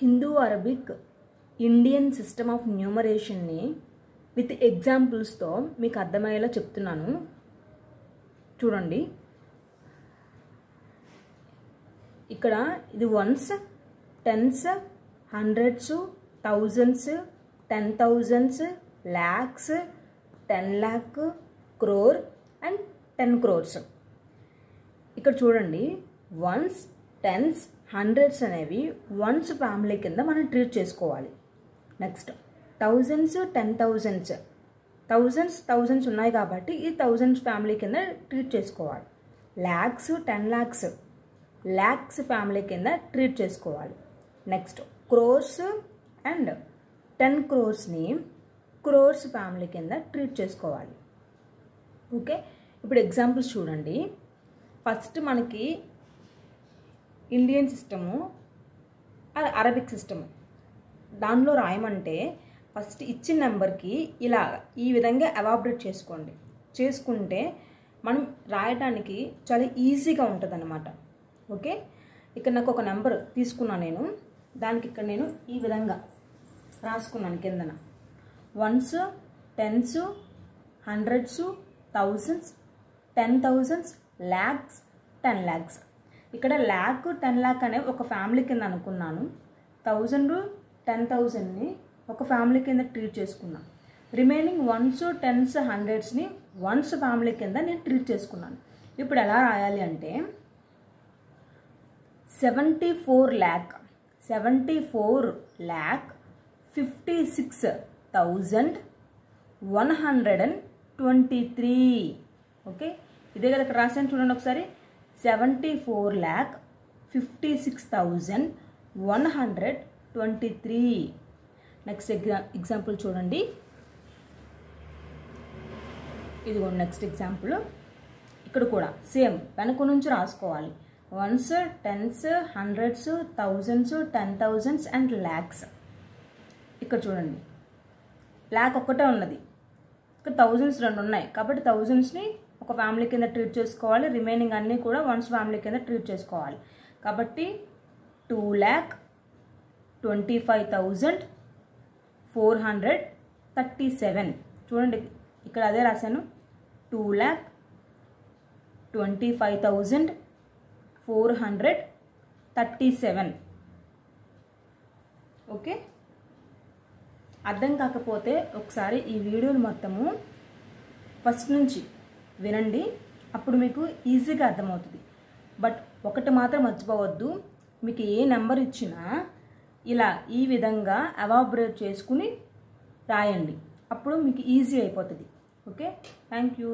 Hindu Arabic Indian system of న్యూమరేషన్ని with ఎగ్జాంపుల్స్తో మీకు అర్థమయ్యేలా చెప్తున్నాను. చూడండి, ఇక్కడ ఇది ones, tens, hundreds, thousands, 10,000s, lakhs, 10 lakh, crore and 10 crores. ఇక్కడ చూడండి, వన్స్, టెన్స్, హండ్రెడ్స్ అనేవి వన్స్ ఫ్యామిలీ కింద మనం ట్రీట్ చేసుకోవాలి. నెక్స్ట్ థౌజండ్స్, 10,000s, థౌజండ్స్ ఉన్నాయి కాబట్టి ఈ థౌజండ్స్ ఫ్యామిలీ కింద ట్రీట్ చేసుకోవాలి. ల్యాక్స్, 10 lakhs, ల్యాక్స్ ఫ్యామిలీ కింద ట్రీట్ చేసుకోవాలి. నెక్స్ట్ క్రోర్స్ అండ్ 10 crores-ని క్రోర్స్ ఫ్యామిలీ కింద ట్రీట్ చేసుకోవాలి. ఓకే, ఇప్పుడు ఎగ్జాంపుల్స్ చూడండి. ఫస్ట్ మనకి ఇండియన్ సిస్టము, అరబిక్ సిస్టము, దానిలో రాయమంటే ఫస్ట్ ఇచ్చిన నెంబర్కి ఇలా ఈ విధంగా ఎవాబరేట్ చేసుకోండి. చేసుకుంటే మనం రాయడానికి చాలా ఈజీగా ఉంటుంది అన్నమాట. ఓకే, ఇక్కడ నాకు ఒక నెంబర్ తీసుకున్నాను నేను, దానికి ఇక్కడ నేను ఈ విధంగా రాసుకున్నాను కిందన. Ones, tens, hundreds, thousands, 10,000s, lakhs, 10 lakhs. ఇక్కడ ల్యాక్, 10 lakh అనే ఒక ఫ్యామిలీ కింద అనుకున్నాను. 1000, 10,000ని ఒక ఫ్యామిలీ కింద ట్రీట్ చేసుకున్నాను. రిమైనింగ్ వన్స్, టెన్స్, హండ్రెడ్స్ని వన్స్ ఫ్యామిలీ కింద నేను ట్రీట్ చేసుకున్నాను. ఇప్పుడు ఎలా రాయాలి అంటే 74 lakh 56,123. ఓకే, ఇదే కదా ఇక్కడ రాసాను చూడండి ఒకసారి. 74,56,123. నెక్స్ట్ ఎగ్జాంపుల్ చూడండి. ఇదిగోండి నెక్స్ట్ ఎగ్జాంపుల్. ఇక్కడ కూడా సేమ్ వెనక నుంచి రాసుకోవాలి. Ones, tens, hundreds, thousands, 10,000s and lakhs. ఇక్కడ చూడండి, ల్యాక్ ఒక్కటే ఉన్నది, ఇక్కడ థౌజండ్స్ 2 ఉన్నాయి కాబట్టి థౌజండ్స్ని ఒక ఫ్యామిలీ కింద ట్రీట్ చేసుకోవాలి. రిమైనింగ్ అన్నీ కూడా వన్స్ ఫ్యామిలీ కింద ట్రీట్ చేసుకోవాలి. కాబట్టి 2,25,437. చూడండి, ఇక్కడ అదే రాశాను, 2,25,437. ఓకే, అర్థం కాకపోతే ఒకసారి ఈ వీడియోని మొత్తము ఫస్ట్ నుంచి వినండి, అప్పుడు మీకు ఈజీగా అర్థమవుతుంది. బట్ ఒకటి మాత్రం మర్చిపోవద్దు, మీకు ఏ నెంబర్ ఇచ్చినా ఇలా ఈ విధంగా ఎవాబరేట్ చేసుకుని రాయండి, అప్పుడు మీకు ఈజీ అయిపోతుంది. Okay, thank you.